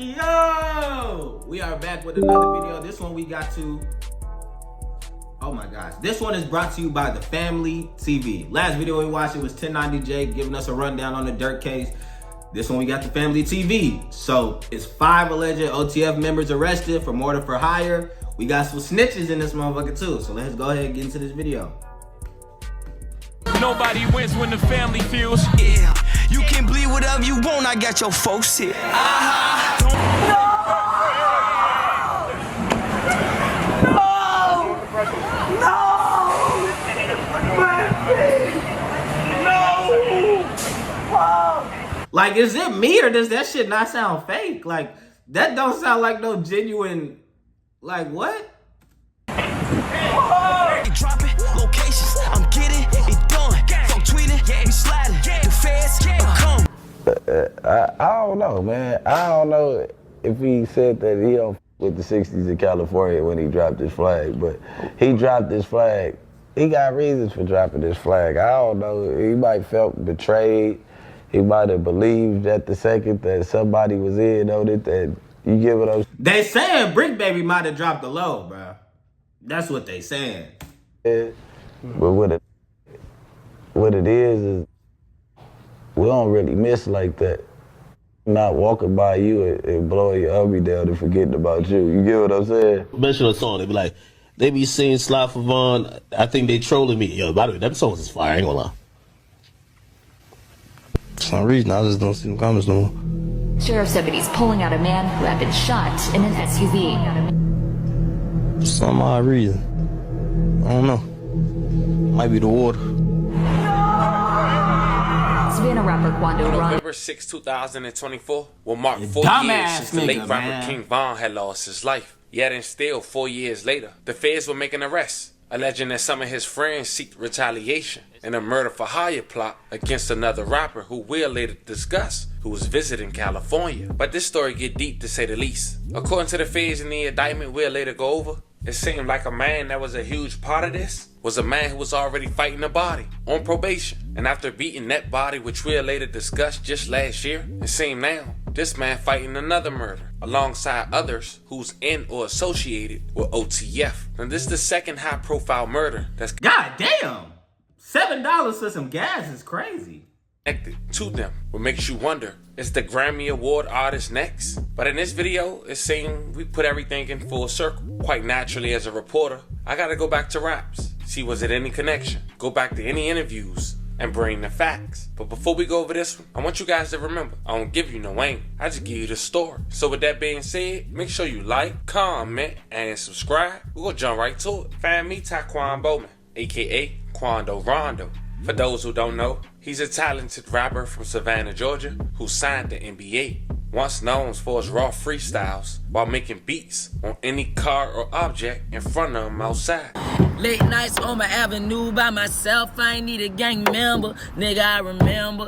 Yo! We are back with another video. This one we got to... Oh my gosh. This one is brought to you by the Family TV. Last video we watched, it was 1090J giving us a rundown on the Durk case. This one we got the Family TV. So it's 5 alleged OTF members arrested for murder for hire. We got some snitches in this motherfucker too. So let's go ahead and get into this video. Nobody wins when the family feels. Yeah, you can bleed whatever you want. I got your folks here. Like, is it me or does that shit not sound fake? Like, that don't sound like no genuine, like, what? Dropping locations, I'm getting it done. Fuck tweeting, we sliding, the feds come. I don't know, man. I don't know if he said that he don't with the 60s in California when he dropped his flag, but he dropped his flag. He got reasons for dropping his flag. I don't know. He might felt betrayed. He might have believed at the second that somebody was in on it, that you give it up. They saying Brick Baby might have dropped the low, bro. That's what they saying. Yeah. But what it is we don't really miss like that. Not walking by you and blowing your hubby down and forgetting about you. You get what I'm saying? Mention a song, they be like, they be saying Sly for Vaughn, I think they trolling me. Yo, by the way, that song is fire, I ain't gonna lie. For some reason, I just don't see the comments no more. Sheriff's deputies pulling out a man who had been shot in an SUV. For some odd reason. I don't know. Might be the water. Savannah rapper Quando Rondo. November 6, 2024 will mark 4 Dumbass years since the late nigga, rapper man. King Von had lost his life. Yet and still, 4 years later, the feds were making arrests, alleging that some of his friends seeked retaliation in a murder for hire plot against another rapper who we'll later discuss, who was visiting California. But this story get deep to say the least. According to the feds in the indictment we'll later go over, it seemed like a man that was a huge part of this was a man who was already fighting a body on probation. And after beating that body, which we'll later discuss just last year, it seemed now this man fighting another murder alongside others who's in or associated with OTF. And this is the second high profile murder that's God damn. $7 for some gas is crazy. connected to them. What makes you wonder, is the Grammy Award artist next? But in this video, it seemed we put everything in full circle. Quite naturally, as a reporter, I gotta go back to raps, see was it any connection, go back to any interviews, and bring the facts. But before we go over this one, I want you guys to remember, I don't give you no aim, I just give you the story. So with that being said, make sure you like, comment, and subscribe. We're gonna jump right to it. Find me, Taquan Bowman, aka Quando Rondo. For those who don't know, he's a talented rapper from Savannah, Georgia, who signed the NBA. Once known for his raw freestyles while making beats on any car or object in front of him outside. Late nights on my avenue by myself, I ain't need a gang member, nigga I remember.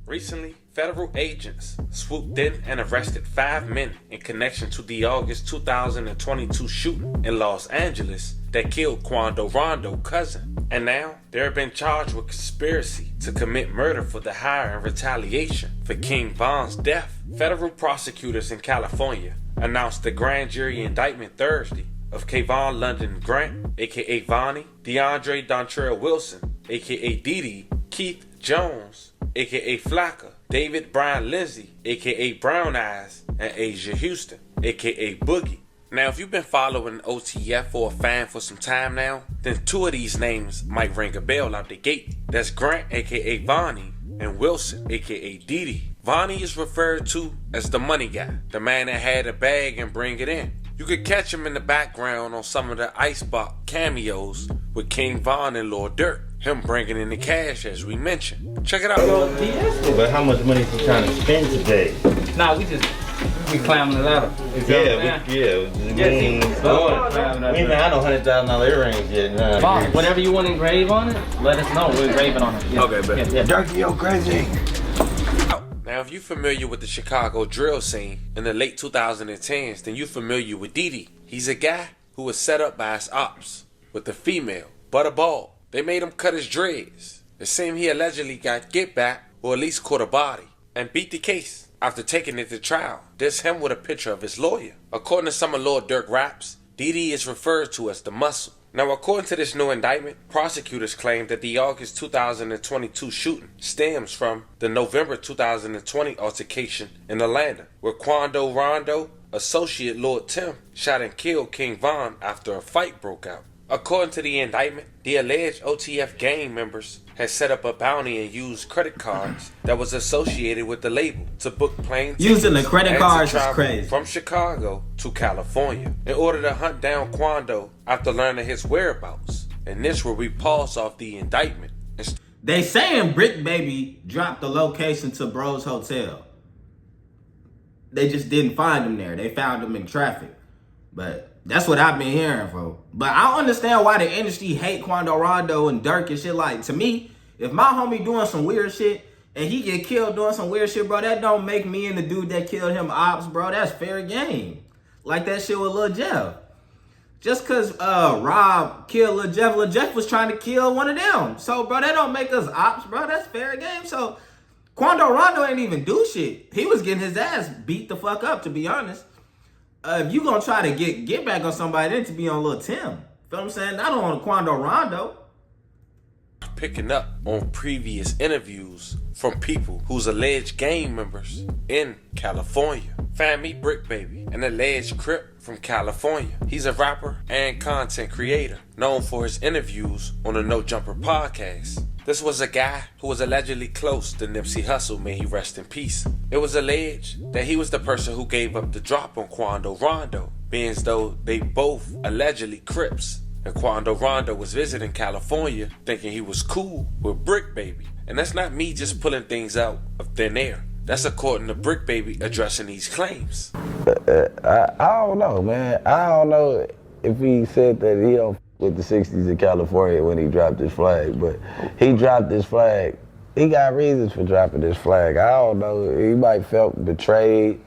Recently, federal agents swooped in and arrested 5 men in connection to the August 2022 shooting in Los Angeles that killed Quando Rondo cousin. And now, they have been charged with conspiracy to commit murder for the hire and retaliation for King Von's death. Federal prosecutors in California announced the grand jury indictment Thursday of Kayvon London Grant, aka Vonnie, DeAndre Dontrell Wilson, aka Didi, Keith Jones, aka Flacca, David Brian Lindsay, aka Brown Eyes, and Asia Houston, aka Boogie. Now, if you've been following OTF or a fan for some time now, then 2 of these names might ring a bell out the gate. That's Grant, aka Vonnie, and Wilson, aka Didi. Vonnie is referred to as the money guy, the man that had a bag and bring it in. You could catch him in the background on some of the Icebox cameos with King Von and Lil Durk, him bringing in the cash as we mentioned. Check it out. But how much money is he trying to spend today? Nah, we climbing the ladder. We ain't had no $100,000 earrings yet. Nah. Boss, whatever you want to engrave on it, let us know. We'll engrave it on it. Yeah. Okay, bet. Yeah. Durky, yo, crazy. Now, if you're familiar with the Chicago drill scene in the late 2010s, then you're familiar with Didi. He's a guy who was set up by his ops with a female, but a ball. They made him cut his dreads. It seemed he allegedly got get back, or at least caught a body, and beat the case. after taking it to trial. This him with a picture of his lawyer. According to some of Lil Durk raps, DD is referred to as the muscle. Now, according to this new indictment, prosecutors claim that the August 2022 shooting stems from the November 2020 altercation in Atlanta, where Quando Rondo, associate Lord Tim, shot and killed King Von after a fight broke out. According to the indictment, the alleged OTF gang members had set up a bounty and used credit cards that was associated with the label to book plane tickets. Using the credit cards is crazy. From Chicago to California in order to hunt down Quando after learning his whereabouts. And this where we pause off the indictment. They saying Brick Baby dropped the location to Bro's Hotel. They just didn't find him there. They found him in traffic. But that's what I've been hearing, bro. But I don't understand why the industry hate Quando Rondo and Durk and shit. Like, to me, if my homie doing some weird shit and he get killed doing some weird shit, bro, that don't make me and the dude that killed him ops, bro. That's fair game. Like that shit with Lil Jeff. Just cause Rob killed Lil Jeff was trying to kill one of them. So, bro, that don't make us ops, bro. That's fair game. So, Quando Rondo ain't even do shit. He was getting his ass beat the fuck up, to be honest. If you gonna try to get back on somebody, then to be on Lil Tim. Feel what I'm saying? Not on Quando Rondo. Picking up on previous interviews from people who's alleged gang members in California. Find me Brick Baby, an alleged Crip from California. He's a rapper and content creator, known for his interviews on the No Jumper podcast. This was a guy who was allegedly close to Nipsey Hussle, may he rest in peace. It was alleged that he was the person who gave up the drop on Quando Rondo, being as though they both allegedly Crips. And Quando Rondo was visiting California thinking he was cool with Brick Baby. And that's not me just pulling things out of thin air. That's according to Brick Baby addressing these claims. I don't know, man. I don't know if he said that he don't with the 60s in California when he dropped his flag, but he dropped his flag. He got reasons for dropping his flag. I don't know. He might felt betrayed.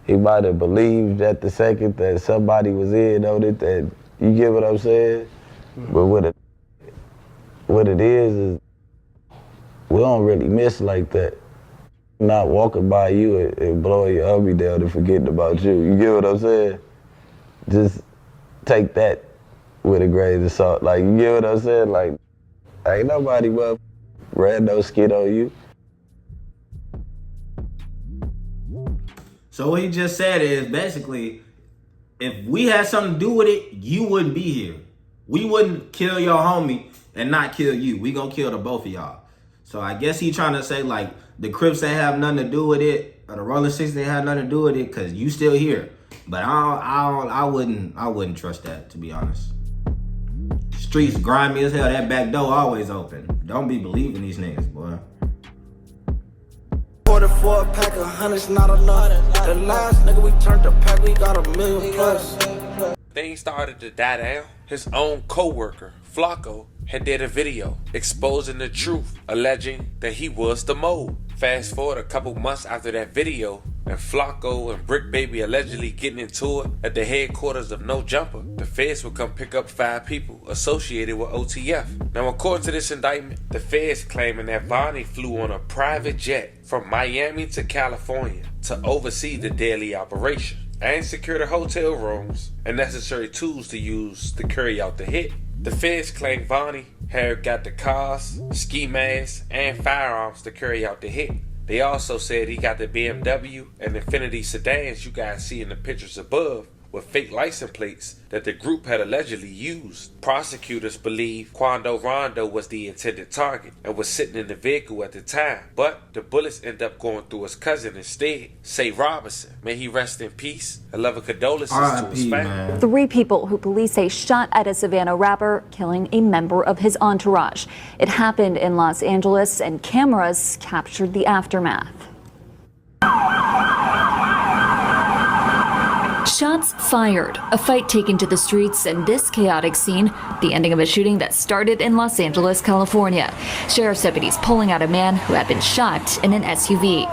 He might have believed at the second that somebody was in on it. That you get what I'm saying? But what it is we don't really miss like that. Not walking by you and blowing your hubby down and forgetting about you. You get what I'm saying? Just take that with a grain of salt. Like, you get what I'm saying? Like, ain't nobody ran no skin on you. So what he just said is basically, if we had something to do with it, you wouldn't be here. We wouldn't kill your homie and not kill you. We gonna kill the both of y'all. So I guess he trying to say like the Crips ain't have nothing to do with it, or the Rolling 60s ain't have nothing to do with it, cause you still here. But I wouldn't trust that, to be honest. Streets grimy as hell. That back door always open. Don't be believing these niggas, boy. Order for a pack of hundreds, not enough. The last nigga we turned the pack, we got $1 million plus. Things started to die down. His own co-worker, Flocko, had did a video exposing the truth, alleging that he was the mole. Fast forward a couple months after that video, and Flocko and Brick Baby allegedly getting into it at the headquarters of No Jumper, the feds would come pick up 5 people associated with OTF. Now, according to this indictment, the feds claiming that Vonnie flew on a private jet from Miami to California to oversee the daily operation and secure the hotel rooms and necessary tools to use to carry out the hit. The feds claim Vonnie had got the cars, ski masks, and firearms to carry out the hit. They also said he got the BMW and Infiniti sedans you guys see in the pictures above with fake license plates that the group had allegedly used. Prosecutors believe Quando Rondo was the intended target and was sitting in the vehicle at the time, but the bullets end up going through his cousin instead, Say Robinson. May he rest in peace. A love and condolences to his family. 3 people who police say shot at a Savannah rapper, killing a member of his entourage. It happened in Los Angeles, and cameras captured the aftermath. Shots fired, a fight taken to the streets, and this chaotic scene, the ending of a shooting that started in Los Angeles, California. Sheriff's deputies pulling out a man who had been shot in an SUV.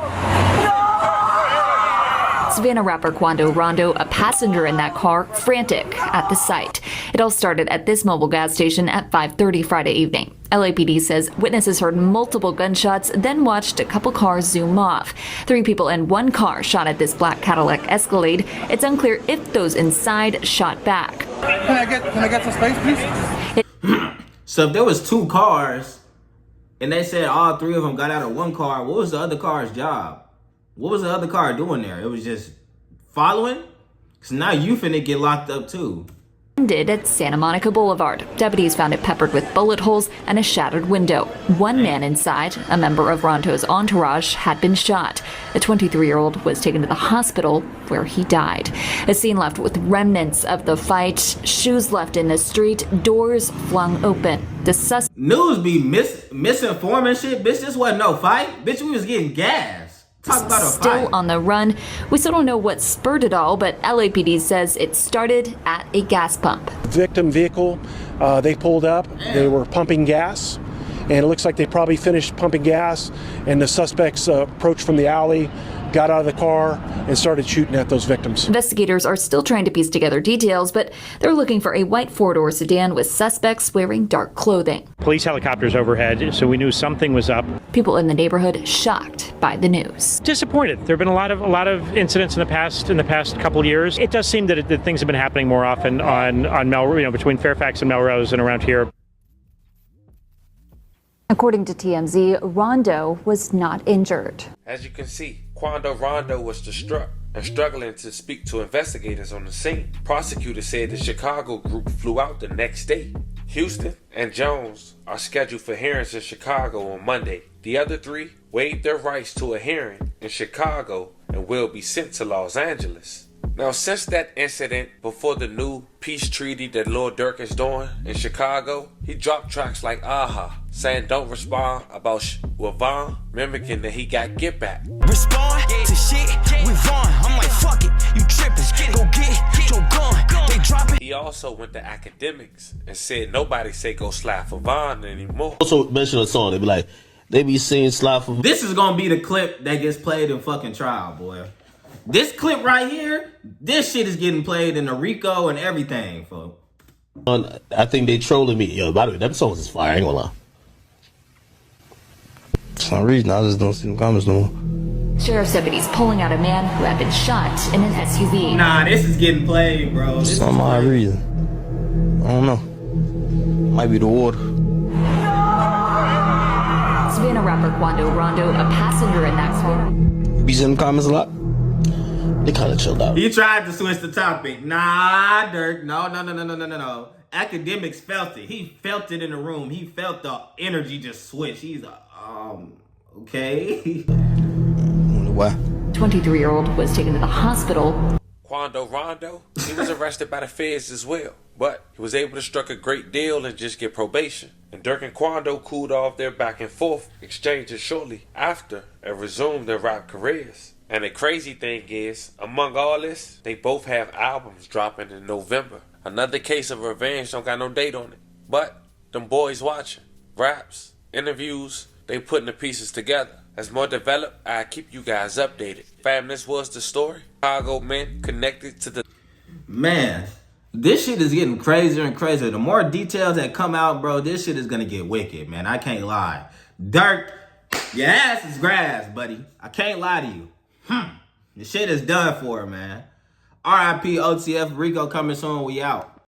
Savannah rapper Quando Rondo, a passenger in that car, frantic at the sight. It all started at this mobile gas station at 5:30 Friday evening. LAPD says witnesses heard multiple gunshots, then watched a couple cars zoom off. 3 people in one car shot at this black Cadillac Escalade. It's unclear if those inside shot back. Can I get some space, please? So if there was 2 cars and they said all 3 of them got out of one car, what was the other car's job? What was the other car doing there? It was just following? Because now you finna get locked up too. Ended at Santa Monica Boulevard. Deputies found it peppered with bullet holes and a shattered window. One man inside, a member of Rondo's entourage, had been shot. The 23-year-old was taken to the hospital where he died. A scene left with remnants of the fight, shoes left in the street, doors flung open. The suspect. News be misinforming shit. Bitch, this wasn't no fight. Bitch, we was getting gas. Talk about a still fight. On the run. We still don't know what spurred it all, but LAPD says it started at a gas pump. Victim vehicle, they pulled up. They were pumping gas, and it looks like they probably finished pumping gas, and the suspects approached from the alley, got out of the car, and started shooting at those victims. Investigators are still trying to piece together details, but they're looking for a white 4-door sedan with suspects wearing dark clothing. Police helicopters overhead, so we knew something was up. People in the neighborhood shocked by the news. Disappointed. There have been a lot of incidents in the past couple of years. It does seem that things have been happening more often on Melrose, between Fairfax and Melrose and around here. According to TMZ, Rondo was not injured. As you can see, Quando Rondo was distraught and struggling to speak to investigators on the scene. Prosecutors said the Chicago group flew out the next day. Houston and Jones are scheduled for hearings in Chicago on Monday. The other 3 waived their rights to a hearing in Chicago and will be sent to Los Angeles. Now, since that incident before the new peace treaty that Lil Durk is doing in Chicago, he dropped tracks like Aha, saying don't respond about with Von, mimicking that he got get back. Respond to shit with Vaughn. I'm like, fuck it, you trippin'. Go get your gun. They drop it. He also went to academics and said nobody say go slide for Von anymore. Also mention a song. They be saying slide for. This is gonna be the clip that gets played in fucking trial, boy. This clip right here, this shit is getting played in the Rico and everything, folks. I think they trolling me. Yo, by the way, them songs is fire. I ain't gonna lie. For some reason, I just don't see them comments no more. Sheriff's deputies pulling out a man who had been shot in an SUV. Nah, this is getting played, bro. For some odd reason. I don't know. Might be the water. Savannah rapper Quando Rondo, a passenger in that car. Be seeing them comments a lot. They kind of chilled out. He tried to switch the topic. Nah, Durk. No. Academics felt it. He felt it in the room. He felt the energy just switch. He's okay. Why? 23-year-old was taken to the hospital. Quando Rondo, he was arrested by the feds as well, but he was able to strike a great deal and just get probation. And Durk and Quando cooled off their back and forth exchanges shortly after and resumed their rap careers. And the crazy thing is, among all this, they both have albums dropping in November. Another Case of Revenge don't got no date on it. But them boys watching, raps, interviews, they putting the pieces together. As more develop, I keep you guys updated. Fam, this was the story. Chicago men connected to the... Man, this shit is getting crazier and crazier. The more details that come out, bro, this shit is gonna get wicked, man. I can't lie. Durk, your ass is grass, buddy. I can't lie to you. The shit is done for, man. RIP OTF, Rico coming soon, we out.